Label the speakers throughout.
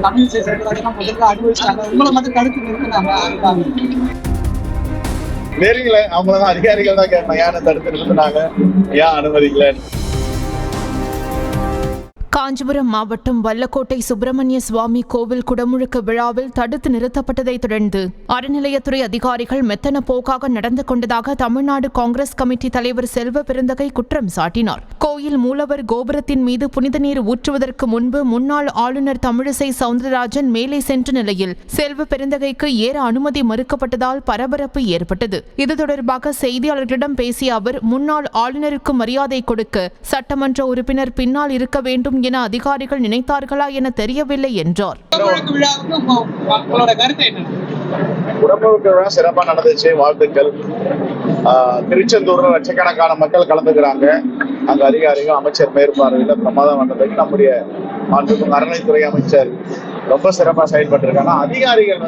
Speaker 1: தமிழிசை சவுந்தரராஜன் முதல்ல அனுபவிச்சாங்க, உங்களை மட்டும் தடுத்து நிறுத்தினாங்க. அதுதான்
Speaker 2: தெரியல, அவங்களதான் அதிகாரிகள் தான் கேட்பாங்க, ஏன் தடுத்து நிறுத்தினாங்க, ஏன் அனுமதிக்கலன்னு.
Speaker 3: காஞ்சிபுரம் மாவட்டம் வல்லக்கோட்டை சுப்பிரமணிய சுவாமி கோவில் குடமுழுக்கு விழாவில் தடுத்து நிறுத்தப்பட்டதை தொடர்ந்து அறநிலையத்துறை அதிகாரிகள் மெத்தன போக்காக நடந்து கொண்டதாக தமிழ்நாடு காங்கிரஸ் கமிட்டி தலைவர் செல்வ பெருந்தகை குற்றம் சாட்டினார். கோயில் மூலவர் கோபுரத்தின் மீது புனித நீர் ஊற்றுவதற்கு முன்பு முன்னாள் ஆளுநர் தமிழிசை சவுந்தரராஜன் மேலே சென்ற நிலையில் செல்வ பெருந்தகைக்கு ஏற அனுமதி மறுக்கப்பட்டதால் பரபரப்பு ஏற்பட்டது. இது தொடர்பாக செய்தியாளர்களிடம் பேசிய அவர், முன்னாள் ஆளுநருக்கு மரியாதை கொடுக்க சட்டமன்ற உறுப்பினர் பின்னால் இருக்க வேண்டும் என அதிகாரிகள் நினைத்தார்களா என தெரியவில்லை என்றார்.
Speaker 2: குடமுழுக்கு விழா சிறப்பா நடந்துச்சு, வாழ்த்துக்கள். திருச்செந்தூர்ல லட்சக்கணக்கான மக்கள் கலந்துக்கிறாங்க. அங்க அதிகாரிகள் அமைச்சர் மேற்பார்வையில பிரமாதம் வந்ததுக்கு நம்முடைய மாண்புமிகு அறநிலைத்துறை அமைச்சர் ரொம்ப சிறப்பா செயல்பட்டு அதிகாரிகள்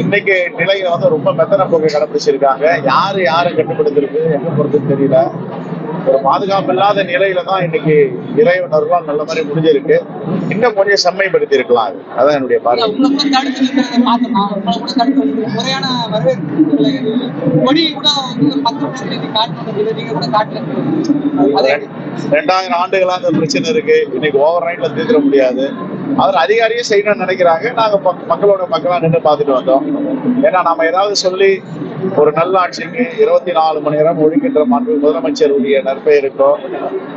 Speaker 2: இன்னைக்கு நிலையில ரொம்ப மெத்தன போக்கை கடைபிடிச்சிருக்காங்க. யாரை கட்டுப்படுத்திருக்கு எங்க பொறுத்து தெரியல. ஒரு பாதுகாப்பு இல்லாத நிலையில தான் இன்னைக்கு இறைவனர்களால் நல்ல மாதிரி முடிஞ்சிருக்கு. இன்னும் கொஞ்சம் செம்மைப்படுத்தி இருக்கலாம். அதான் என்னுடைய பார்வை. 2000 ஆண்டுகளா அந்த பிரச்சனை இருக்கு. இன்னைக்கு ஓவர் நைட்ல தீர்க்க முடியாது. அதில் அதிகாரியே செய்யணும்னு நினைக்கிறாங்க. நாங்க மக்களோட மக்களா நின்று பார்த்துட்டு வந்தோம். ஏன்னா நாம ஏதாவது சொல்லி ஒரு நல்ல ஆட்சிக்கு 24 மணி நேரம் ஒழுங்கின்ற மாண்பு முதலமைச்சருடைய நற்பெயருக்கோ,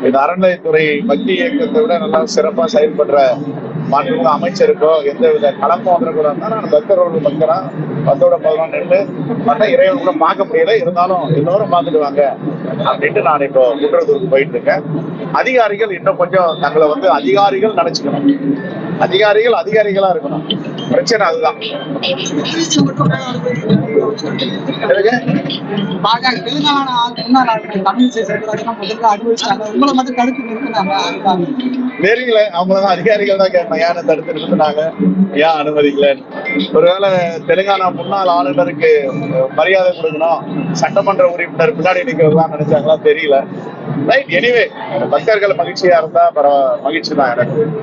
Speaker 2: இந்த அறநிலையத்துறை பக்தி இயக்கத்தை விட நல்லா சிறப்பா செயல்படுற மாண்புமிகு அமைச்சருக்கோ எந்தவித கலப்பம் வந்துடக்கூடாதுன்னா, நான் பக்தரோட பக்தரா 10 நின்று பார்த்தா இறைவன் கூட பார்க்க முடியல, இருந்தாலும் எல்லோரும் பார்த்துட்டு வாங்க அப்படின்ட்டு நான் இப்போ குற்றத்தூருக்கு போயிட்டு இருக்கேன். அதிகாரிகள் இன்னும் கொஞ்சம் தங்களை அதிகாரிகள் நினைச்சுக்கணும். அதிகாரிகளா இருக்கணும். பிரச்சனை அதுதான். தெரியல, அவங்களதான் அதிகாரிகள் தான் கேட்பாங்க, ஏன் தடுத்து நிறுத்தினாங்க, ஏன் அனுமதிக்கலன்னு. ஒருவேளை தெலுங்கானா முன்னாள் ஆளுநருக்கு மரியாதை கொடுக்கணும், சட்டமன்ற உறுப்பினர் பின்னாடி நிக்கிறதுலாம் நினைச்சாங்களா தெரியல. ரைட், எனிவே பக்தர்கள் மகிழ்ச்சியா இருந்தா மகிழ்ச்சி தான் எனக்கு.